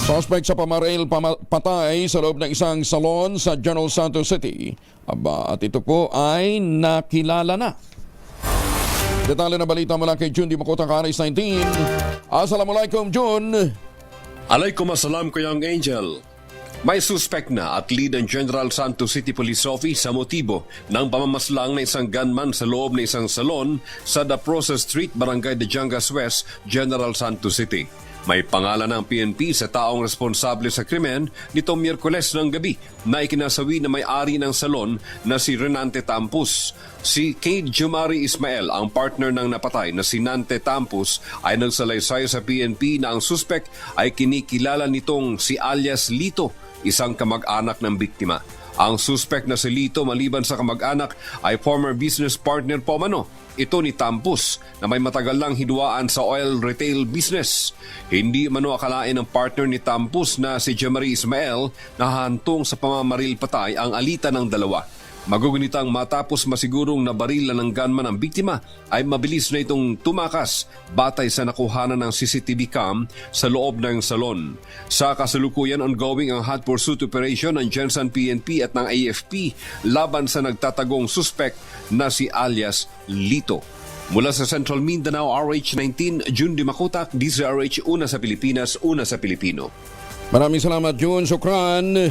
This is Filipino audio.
Suspect sa patay sa loob ng isang salon sa General Santos City. At ito po ay nakilala na. Detalye na balita mula kay June Di Makota, Karis 19. Assalamualaikum, June. Alaikum assalam, Kuyang Angel. May suspect na at lead ang General Santos City Police Office sa motibo ng pamamaslang na isang gunman sa loob ng isang salon sa The Process Street, Barangay de Jangas West, General Santos City. May pangalan ng PNP sa taong responsable sa krimen nitong Miyerkules ng gabi na ikinasawi na may-ari ng salon na si Renante Tampus. Si Kate Jumari Ismael, ang partner ng napatay na si Nante Tampus, ay nagsalaysay sa PNP na ang suspect ay kinikilala nitong si alias Lito, isang kamag-anak ng biktima. Ang suspect na si Lito, maliban sa kamag-anak, ay former business partner po ito ni Tampus na may matagal lang hidwaan sa oil retail business. Hindi mano akalain ng partner ni Tampus na si Jemari Ismael na hantong sa pamamaril patay ang alitan ng dalawa. Magugunitang matapos masigurong nabarilan ng gunman ang biktima ay mabilis na itong tumakas batay sa nakuhanan ng CCTV cam sa loob ng salon. Sa kasalukuyan, ongoing ang hot pursuit operation ng Jensen PNP at ng AFP laban sa nagtatagong suspect na si alias Lito. Mula sa Central Mindanao, RH19, June Di Makotak, DZRH, una sa Pilipinas, una sa Pilipino. Maraming salamat, June. Shukran.